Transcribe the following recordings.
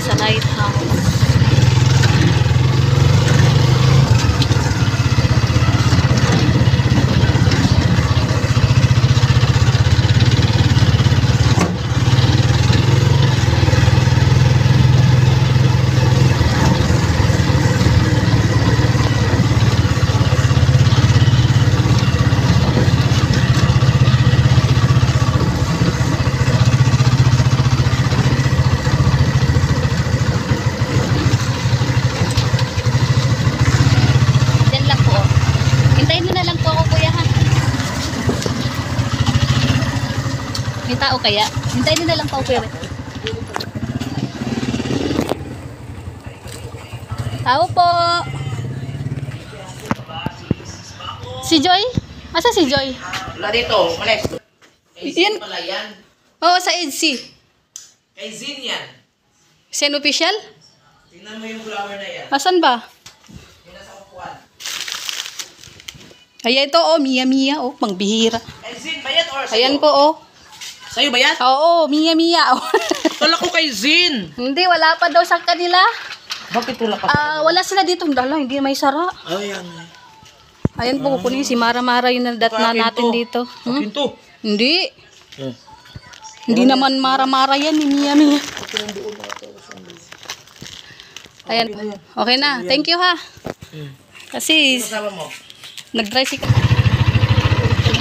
sa lighthouse. May tao kaya? Hintayin na lang pa ako. Tao po. Si Joy? Asa si Joy? Wala dito, malis. Kay Zin pala yan. Oo, sa EDC. Kay Zin yan. Sen official? Tingnan mo yung flower na yan. Asan ba? Yung nasa kukuan. Ay, ito, oh, Mia Mia, oh, pangbihira. Kay Zin ba yan or sa'yo? Ayan po, oh. Sa'yo ba yan? Oo, Mia Mia, oh. Kala ko kay Zin. Hindi, wala pa daw sa kanila. Bakit wala pa? Wala sila dito. Dala, hindi may sara. Ayan. Ayan po, kukunin si Mara Mara yung nadat na natin dito. Akin to. Hindi. Hindi naman Mara Mara yan, ni Mia Mia. Ayan. Okay na. Thank you, ha. Kasi, Kasama mo. nag-dry si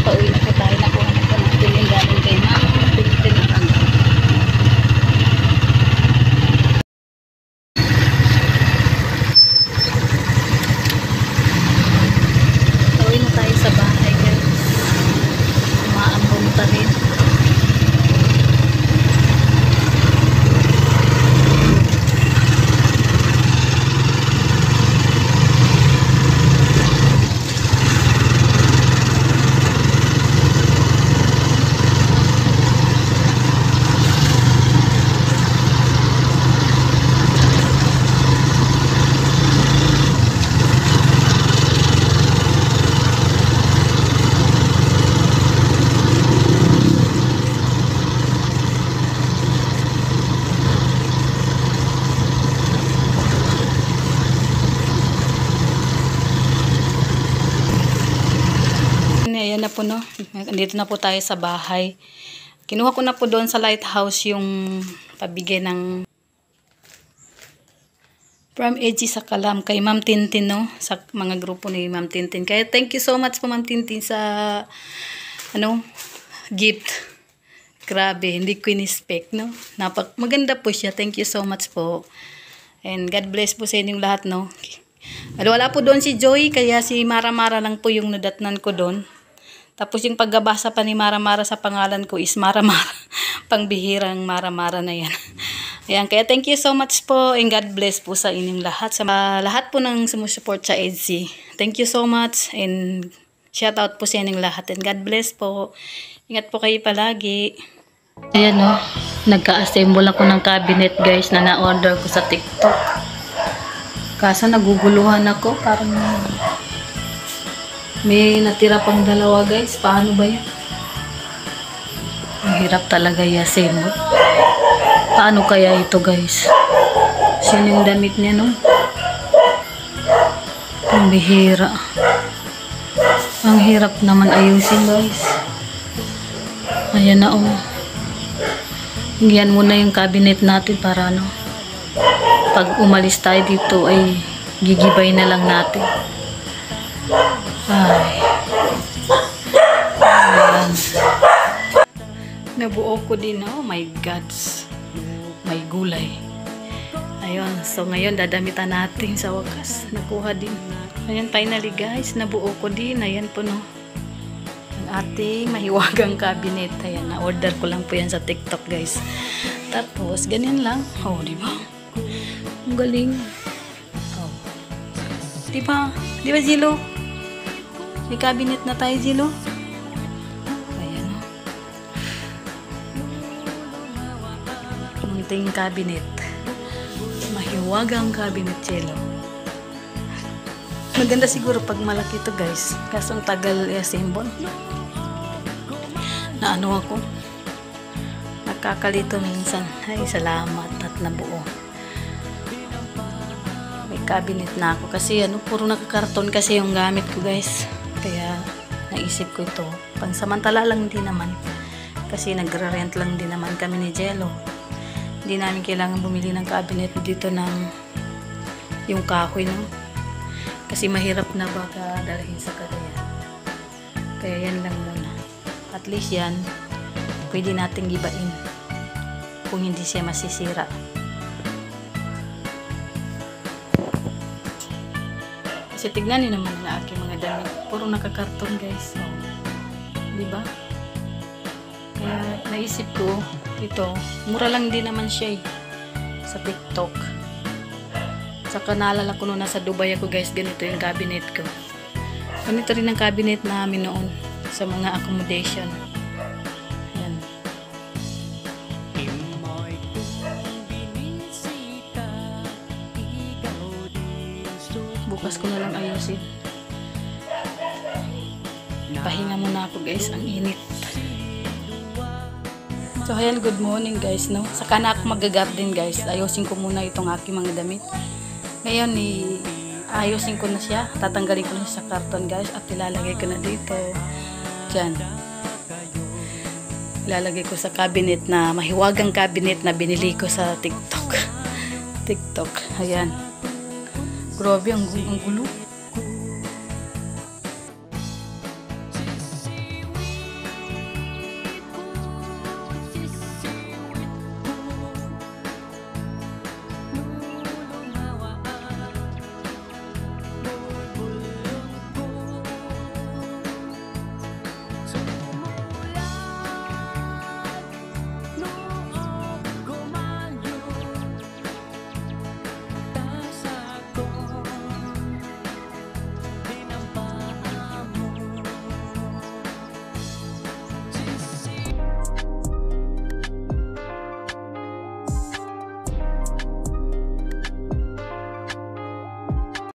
pauwi na po tayo. Nakuha na po natin yung galing kay Mama. Pauwi na tayo sa bahay, guys. Umaambon pa rin. Ayan na po, no. Andito na po tayo sa bahay. Kinuha ko na po doon sa lighthouse yung pabigay ng from EDC sa Kalam kay Ma'am Tintin, no. Sa mga grupo ni Ma'am Tintin. Kaya thank you so much po Ma'am Tintin sa gift. Grabe, hindi ko in-expect, no. Maganda po siya. Thank you so much po. And God bless po sa inyong lahat, no. Wala po doon si Joy, kaya si Mara Mara lang po yung nadatnan ko doon. Tapos yung pagbabasa pa ni Mara Mara sa pangalan ko is Mara Mara. Pangbihirang Mara Mara na yan. Ayan, kaya thank you so much po and God bless po sa inyong lahat. Sa lahat po ng sumusuport sa EDC. Thank you so much and shout out po sa inyong lahat and God bless po. Ingat po kayo palagi. Ayan, no. Nagka-assemble ako ng cabinet, guys, na na-order ko sa TikTok. Kaso naguguluhan ako. Parang may natira pang dalawa, guys. Paano ba yan? Ang hirap talaga i-assemble. Paano kaya ito, guys? Sino yung damit niya, no? Ang bihira. Ang hirap naman ayusin, guys. Ayan na, oh. Hingyan muna yung cabinet natin para, ano, pag umalis tayo dito ay gigibay na lang natin. Ay. Ayan. Nabuo ko din, oh my gods. May gulay. Ayun, so ngayon dadamitan natin sa wakas. Nakuha din. Ayan, finally guys, nabuo ko din. Ayan po, no. Ang ating mahiwagang cabinet. Ayan, na-order ko lang po yan sa TikTok, guys. Tapos, ganyan lang. Oh, di ba? Ang galing. Oh. Di ba? Di ba, Zilo? May cabinet na tayo, Zilo. Ayan, oh. Munting cabinet. Mahiwagang cabinet, Zilo. Maganda siguro pag malaki to, guys. Kaso ang tagal i-assemble. Na ano ako. Nakakalito minsan. Ay, salamat at nabuo. cabinet na ako. Kasi ano, puro nakakarton kasi yung gamit ko guys. Kaya naisip ko ito. Pansamantala lang din naman. Kasi nagre-rent lang din naman kami ni Jello. Hindi namin kailangan bumili ng cabinet dito ng yung kahoy, no? Kasi mahirap na baka dalhin sa Cagayan. Kaya yan lang muna. At least yan, pwede nating gibain kung hindi siya masisira. Kasi tignan niyo naman ang aking mga damit. Puro nakakarton guys. So, diba? Kaya naisip ko, ito, mura lang din naman siya sa TikTok. Saka naalala ko noon nasa Dubai ako guys, ganito yung cabinet ko. Ganito rin ang cabinet namin noon sa mga accommodation. Yan. Bukas ko na lang ayusin. Pahinga muna ako guys, ang init. So ayan, good morning guys, no? Saka na ako mag-gap din guys. Ayusin ko muna itong aking mga damit. Ngayon, ayusin ko na siya. Tatanggalin ko na siya sa karton guys. At ilalagay ko na dito. Diyan. Ilalagay ko sa cabinet na, mahiwagang cabinet na binili ko sa TikTok. TikTok. Ayan. Grabe, ang gulo.